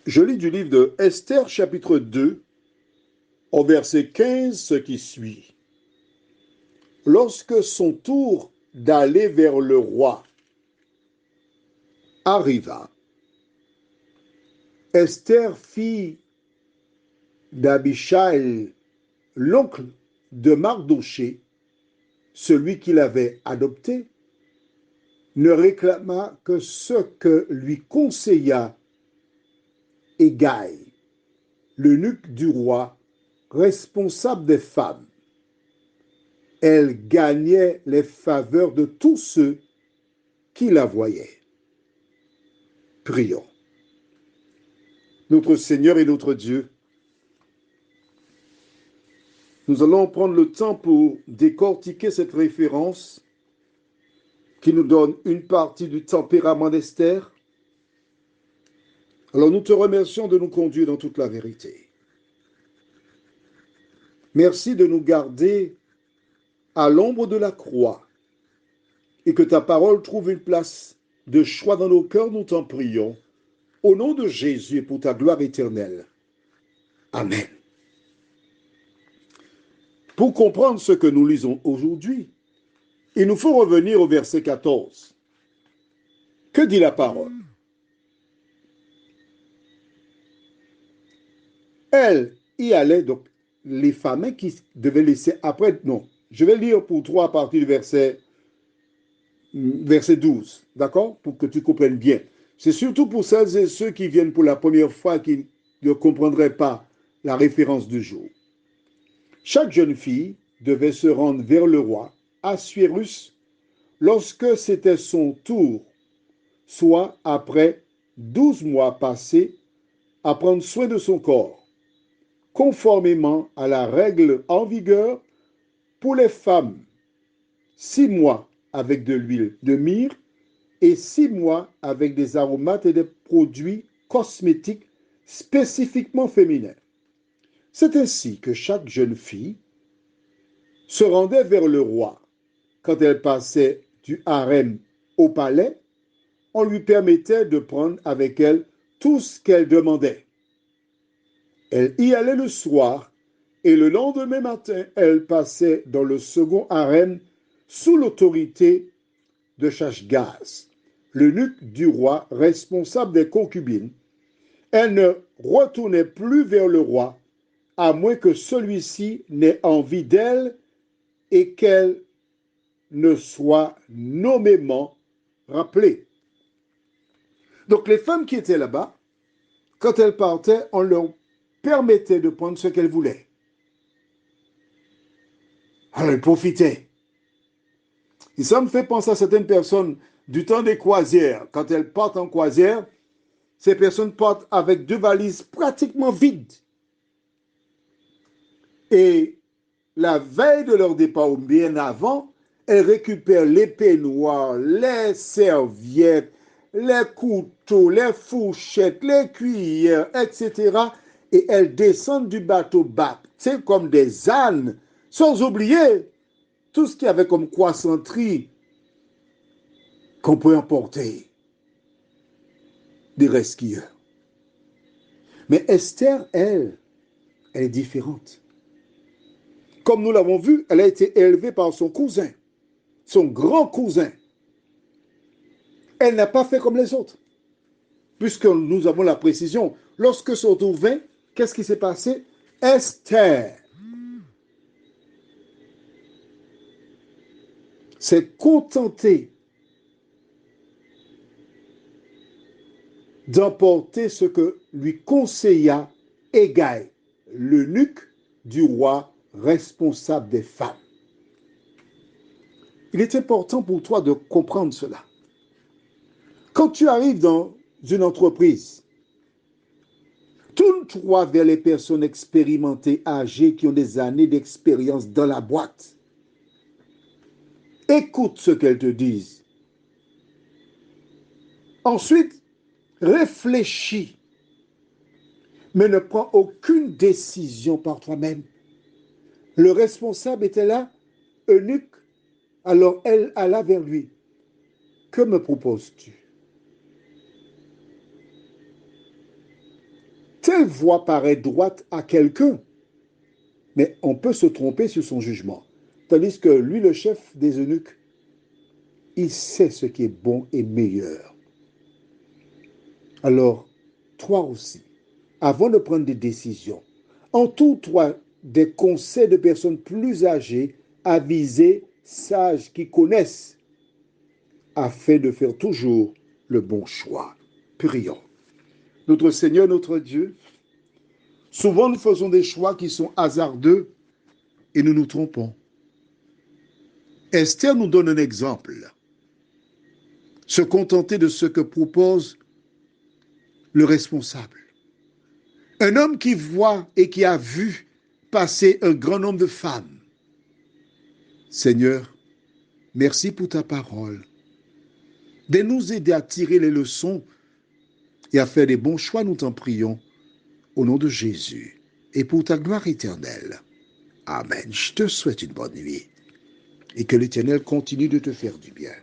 Je lis du livre de Esther, chapitre 2, au verset 15, ce qui suit. Lorsque son tour d'aller vers le roi arriva, Esther, fille d'Abichaïl, l'oncle de Mardoché, celui qui l'avait adopté, ne réclama que ce que lui conseilla Hégai, l'eunuque du roi, responsable des femmes. Elle gagnait les faveurs de tous ceux qui la voyaient. Prions. Notre Seigneur et notre Dieu, nous allons prendre le temps pour décortiquer cette référence qui nous donne une partie du tempérament d'Esther. Alors nous te remercions de nous conduire dans toute la vérité. Merci de nous garder à l'ombre de la croix et que ta parole trouve une place de choix dans nos cœurs, nous t'en prions. Au nom de Jésus et pour ta gloire éternelle. Amen. Pour comprendre ce que nous lisons aujourd'hui, il nous faut revenir au verset 14. Que dit la parole? Elle y allait, donc les femmes qui devaient laisser après, non, je vais lire pour toi à partir du verset 12, d'accord? Pour que tu comprennes bien. C'est surtout pour celles et ceux qui viennent pour la première fois qui ne comprendraient pas la référence du jour. Chaque jeune fille devait se rendre vers le roi, Assuérus, lorsque c'était son tour, soit après 12 mois passés à prendre soin de son corps, conformément à la règle en vigueur pour les femmes, 6 mois avec de l'huile de myrrhe et 6 mois avec des aromates et des produits cosmétiques spécifiquement féminins. C'est ainsi que chaque jeune fille se rendait vers le roi. Quand elle passait du harem au palais, on lui permettait de prendre avec elle tout ce qu'elle demandait. Elle y allait le soir et le lendemain matin, elle passait dans le second harem sous l'autorité de Shashgaz, l'eunuque du roi responsable des concubines. Elle ne retournait plus vers le roi à moins que celui-ci n'ait envie d'elle et qu'elle ne soit nommément rappelée. Donc les femmes qui étaient là-bas, quand elles partaient, on leur permettait de prendre ce qu'elles voulaient. Alors elles profitaient. Et ça me fait penser à certaines personnes du temps des croisières. Quand elles partent en croisière, ces personnes partent avec 2 valises pratiquement vides. Et la veille de leur départ, ou bien avant, elles récupèrent les peignoirs, les serviettes, les couteaux, les fourchettes, les cuillères, etc. Et elles descendent du bateau bac, c'est comme des ânes, sans oublier tout ce qu'il y avait comme croissanterie qu'on peut emporter des resquilleurs. Mais Esther, elle est différente. Comme nous l'avons vu, elle a été élevée par son cousin, son grand cousin. Elle n'a pas fait comme les autres. Puisque nous avons la précision, lorsque son tour vint, qu'est-ce qui s'est passé? Esther s'est contentée d'emporter ce que lui conseilla Hégai, l'eunuque du roi responsable des femmes. Il est important pour toi de comprendre cela. Quand tu arrives dans une entreprise, tourne-toi vers les personnes expérimentées, âgées, qui ont des années d'expérience dans la boîte. Écoute ce qu'elles te disent. Ensuite, réfléchis, mais ne prends aucune décision par toi-même. Le responsable était là, eunuque, alors elle alla vers lui. Que me proposes-tu? Telle voie paraît droite à quelqu'un, mais on peut se tromper sur son jugement. Tandis que lui, le chef des eunuques, il sait ce qui est bon et meilleur. Alors, toi aussi, avant de prendre des décisions, entoure-toi des conseils de personnes plus âgées, avisées, sages, qui connaissent, afin de faire toujours le bon choix. Prions. Notre Seigneur, notre Dieu, souvent nous faisons des choix qui sont hasardeux et nous nous trompons. Esther nous donne un exemple. Se contenter de ce que propose le responsable. Un homme qui voit et qui a vu passer un grand nombre de femmes. Seigneur, merci pour ta parole. De nous aider à tirer les leçons et à faire des bons choix, nous t'en prions, au nom de Jésus, et pour ta gloire éternelle. Amen. Je te souhaite une bonne nuit et que l'Éternel continue de te faire du bien.